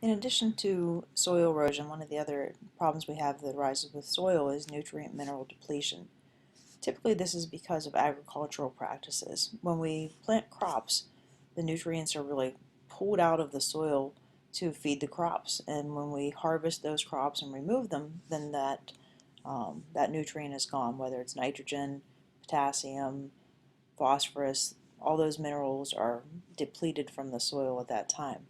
In addition to soil erosion, one of the other problems we have that arises with soil is nutrient mineral depletion. Typically, this is because of agricultural practices. When we plant crops, the nutrients are really pulled out of the soil to feed the crops, and when we harvest those crops and remove them, then that nutrient is gone, whether it's nitrogen, potassium, phosphorus, all those minerals are depleted from the soil at that time.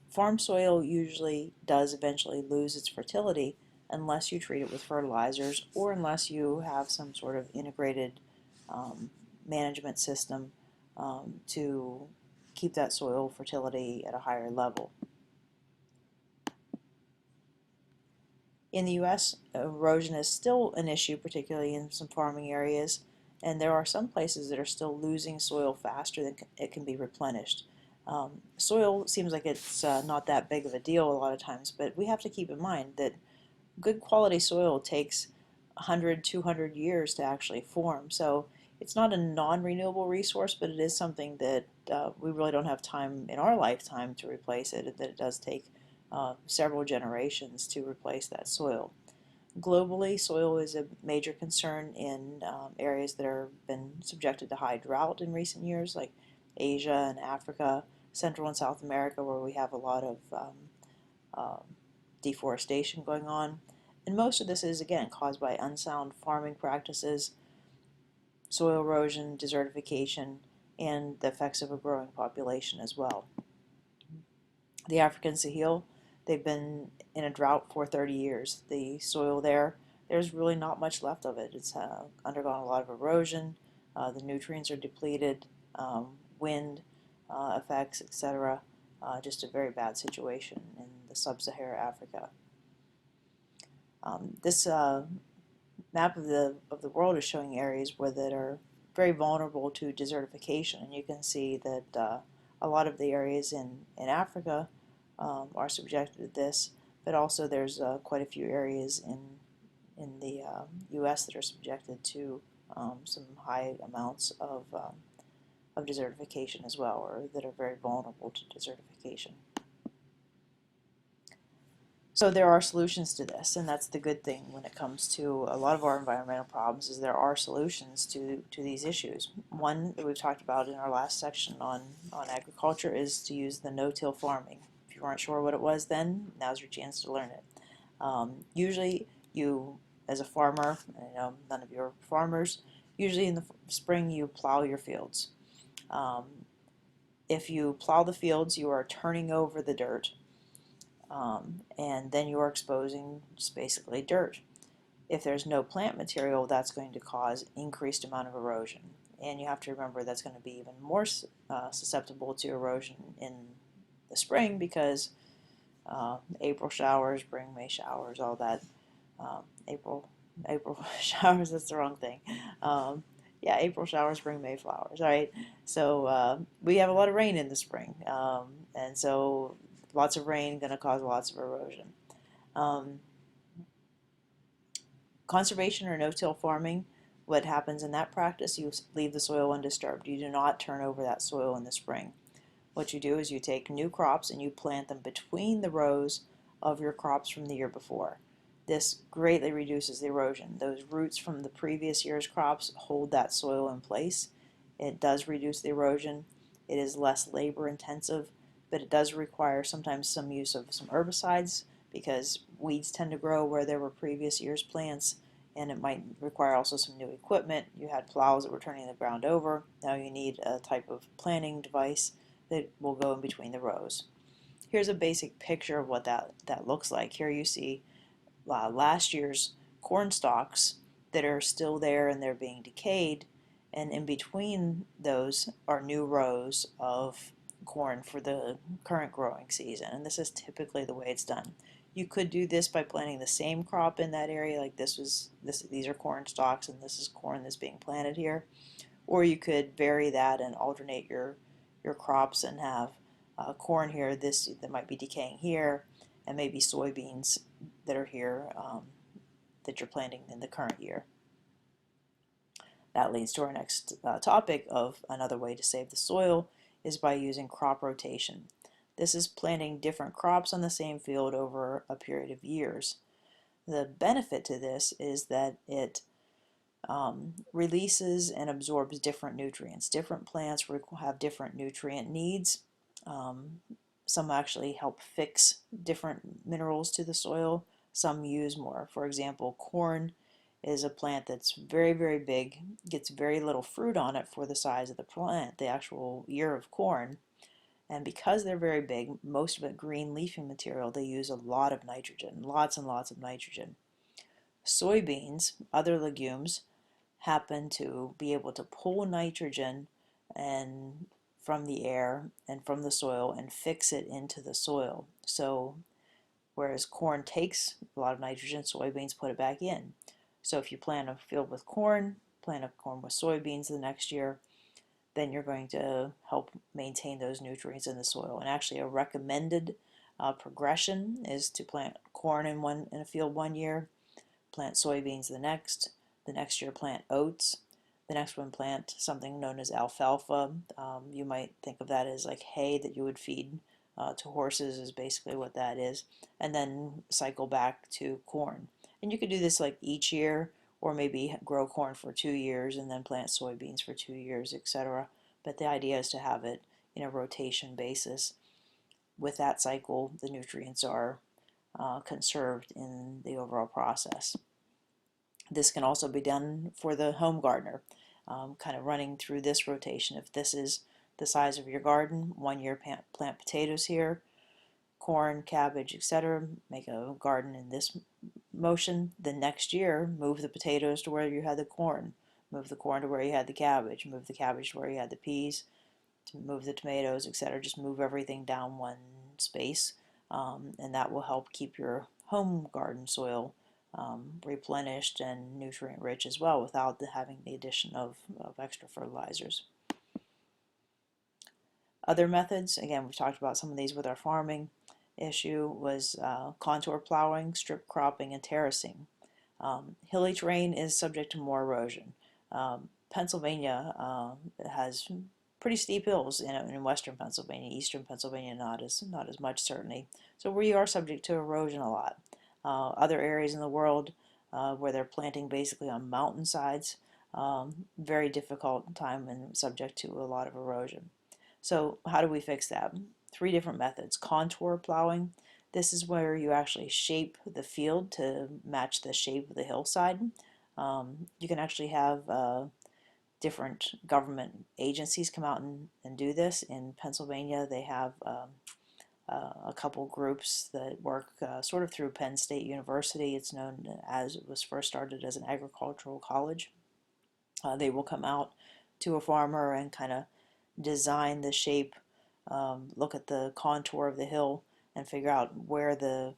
Farm soil usually does eventually lose its fertility unless you treat it with fertilizers or unless you have some sort of integrated um, management system to keep that soil fertility at a higher level. In the U.S., erosion is still an issue, particularly in some farming areas, and there are some places that are still losing soil faster than it can be replenished. Soil seems like it's not that big of a deal a lot of times, but we have to keep in mind that good quality soil takes 100, 200 years to actually form. So it's not a non-renewable resource, but it is something that we really don't have time in our lifetime to replace it, that it does take several generations to replace that soil. Globally, soil is a major concern in areas that have been subjected to high drought in recent years, like Asia and Africa, Central and South America, where we have a lot of uh, deforestation going on. And most of this is, again, caused by unsound farming practices, soil erosion, desertification, and the effects of a growing population as well. The African Sahel, they've been in a drought for 30 years. The soil there's really not much left of it. It's undergone a lot of erosion. The nutrients are depleted, wind effects, etc. Just a very bad situation in the sub-Saharan Africa. This map of the world is showing areas that are very vulnerable to desertification, and you can see that a lot of the areas in Africa are subjected to this, but also there's quite a few areas in the U.S. that are subjected to some high amounts of desertification as well, or that are very vulnerable to desertification. So there are solutions to this, and that's the good thing when it comes to a lot of our environmental problems is there are solutions to these issues. One that we've talked about in our last section on agriculture is to use the no-till farming. If you weren't sure what it was then, now's your chance to learn it. Usually you, as a farmer, I know none of you are farmers, usually in the spring you plow your fields. Um, if you plow the fields, you are turning over the dirt. And then you're exposing just basically dirt. If there's no plant material, that's going to cause increased amount of erosion. And you have to remember that's going to be even more susceptible to erosion in the spring because April showers, spring, May showers, all that. April showers, that's the wrong thing. Yeah, April showers, spring, May flowers. All right, so we have a lot of rain in the spring, and so lots of rain going to cause lots of erosion. Um, Conservation or no-till farming, what happens in that practice, you leave the soil undisturbed. You do not turn over that soil in the spring. What you do is you take new crops and you plant them between the rows of your crops from the year before. This greatly reduces the erosion. Those roots from the previous year's crops hold that soil in place. It does reduce the erosion. It is less labor intensive, but it does require sometimes some use of some herbicides because weeds tend to grow where there were previous year's plants, and it might require also some new equipment. You had plows that were turning the ground over. Now you need a type of planting device that will go in between the rows. Here's a basic picture of what that looks like. Here you see last year's corn stalks that are still there and they're being decayed, and in between those are new rows of corn for the current growing season, and this is typically the way it's done. You could do this by planting the same crop in that area, like these are corn stalks and this is corn that's being planted here, or you could vary that and alternate your crops and have corn here, this that might be decaying here, and maybe soybeans that are here that you're planting in the current year. That leads to our next topic of another way to save the soil is by using crop rotation. This is planting different crops on the same field over a period of years. The benefit to this is that it releases and absorbs different nutrients. Different plants have different nutrient needs. Some actually help fix different minerals to the soil. Some use more. For example, corn is a plant that's very, very big, gets very little fruit on it for the size of the plant, the actual ear of corn. And because they're very big, most of it green leafy material, they use a lot of nitrogen, lots and lots of nitrogen. Soybeans, other legumes, happen to be able to pull nitrogen and from the air and from the soil and fix it into the soil. So whereas corn takes a lot of nitrogen, soybeans put it back in. So if you plant a field with corn, plant a corn with soybeans the next year, then you're going to help maintain those nutrients in the soil. And actually a recommended progression is to plant corn in a field one year, plant soybeans the next year plant oats, the next one plant something known as alfalfa. You might think of that as like hay that you would feed to horses is basically what that is, and then cycle back to corn. And you could do this like each year, or maybe grow corn for 2 years and then plant soybeans for 2 years, etc. But the idea is to have it in a rotation basis. With that cycle, the nutrients are conserved in the overall process. This can also be done for the home gardener, kind of running through this rotation. If this is the size of your garden, 1 year plant potatoes here, corn, cabbage, etc. Make a garden in this motion. The next year, move the potatoes to where you had the corn, move the corn to where you had the cabbage, move the cabbage to where you had the peas, to move the tomatoes, etc. Just move everything down one space, and that will help keep your home garden soil replenished and nutrient rich as well without having the addition of extra fertilizers. Other methods, again, we've talked about some of these with our farming issue, was contour plowing, strip cropping, and terracing. Hilly terrain is subject to more erosion. Pennsylvania has pretty steep hills in western Pennsylvania. Eastern Pennsylvania not as much, certainly. So we are subject to erosion a lot. Other areas in the world where they're planting basically on mountainsides, very difficult time and subject to a lot of erosion. So how do we fix that? 3 different methods. Contour plowing. This is where you actually shape the field to match the shape of the hillside. You can actually have different government agencies come out and do this. In Pennsylvania, they have a couple groups that work sort of through Penn State University. It's known as, it was first started as an agricultural college. They will come out to a farmer and kind of design the shape, look at the contour of the hill, and figure out where the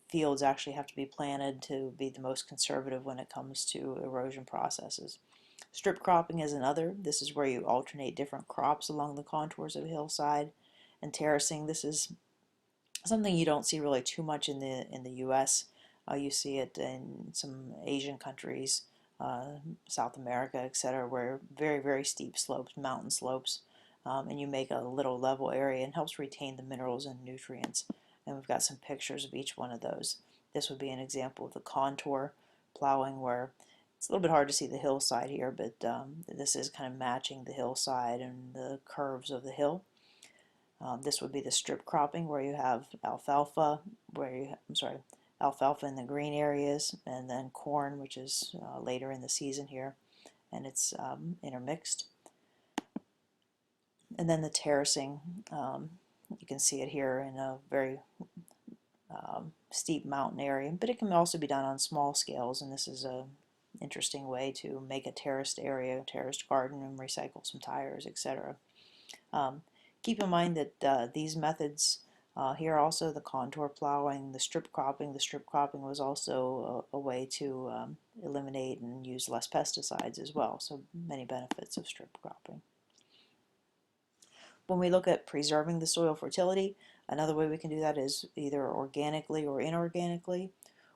fields actually have to be planted to be the most conservative when it comes to erosion processes. Strip cropping is another. This is where you alternate different crops along the contours of a hillside. And terracing, this is something you don't see really too much in the U.S. You see it in some Asian countries, South America, etc., where very, very steep slopes, mountain slopes, and you make a little level area and helps retain the minerals and nutrients. And we've got some pictures of each one of those. This would be an example of the contour plowing, where it's a little bit hard to see the hillside here, but this is kind of matching the hillside and the curves of the hill. This would be the strip cropping, where you have alfalfa, alfalfa in the green areas, and then corn, which is later in the season here, and it's intermixed. And then the terracing, you can see it here in a very steep mountain area, but it can also be done on small scales, and this is a interesting way to make a terraced area, terraced garden, and recycle some tires, etc. Keep in mind that these methods here also, the contour plowing, the strip cropping was also a way to eliminate and use less pesticides as well, so many benefits of strip cropping. When we look at preserving the soil fertility, another way we can do that is either organically or inorganically.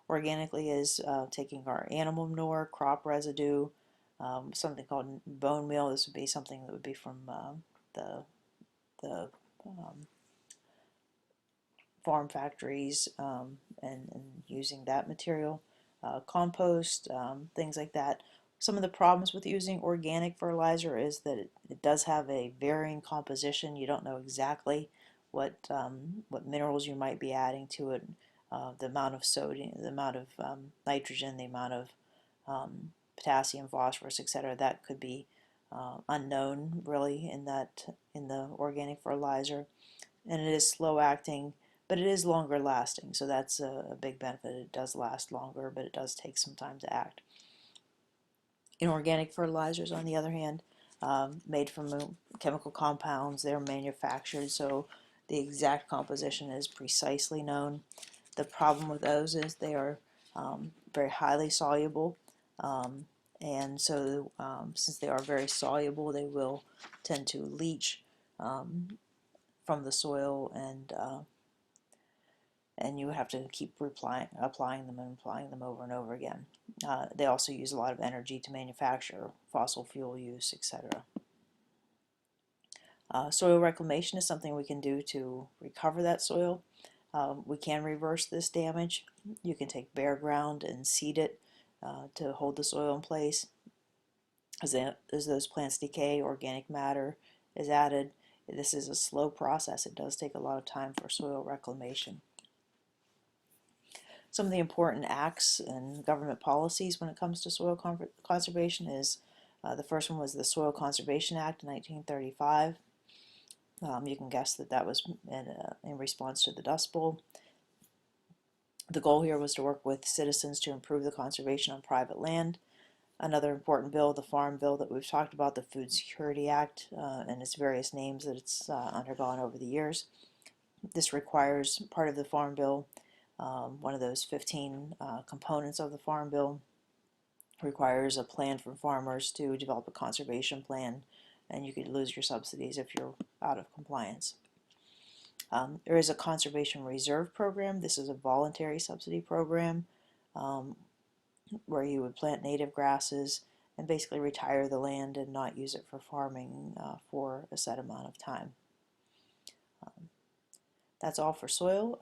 Organically is taking our animal manure, crop residue, something called bone meal. This would be something that would be from the farm factories and using that material, compost, things like that. Some of the problems with using organic fertilizer is that it does have a varying composition. You don't know exactly what minerals you might be adding to it, the amount of sodium, the amount of nitrogen, the amount of potassium, phosphorus, etc. That could be unknown really in the organic fertilizer, and it is slow acting, but it is longer lasting, so that's a big benefit. It does last longer, but it does take some time to act. Inorganic fertilizers, on the other hand, made from chemical compounds, they're manufactured, so the exact composition is precisely known. The problem with those is they are very highly soluble, and so since they are very soluble, they will tend to leach from the soil, and you have to keep applying them and applying them over and over again. They also use a lot of energy to manufacture, fossil fuel use, etc. Soil reclamation is something we can do to recover that soil. We can reverse this damage. You can take bare ground and seed it to hold the soil in place. As those plants decay, organic matter is added. This is a slow process. It does take a lot of time for soil reclamation. Some of the important acts and government policies when it comes to soil conservation is the first one was the Soil Conservation Act in 1935. You can guess that that was in response to the Dust Bowl. The goal here was to work with citizens to improve the conservation on private land. Another important bill, the Farm Bill that we've talked about, the Food Security Act, and its various names that it's undergone over the years. This requires part of the Farm Bill. One of those 15 components of the Farm Bill requires a plan for farmers to develop a conservation plan, and you could lose your subsidies if you're out of compliance. There is a conservation reserve program. This is a voluntary subsidy program where you would plant native grasses and basically retire the land and not use it for farming for a set amount of time. That's all for soil.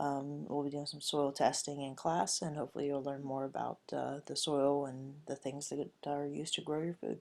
We'll be doing some soil testing in class, and hopefully you'll learn more about the soil and the things that are used to grow your food.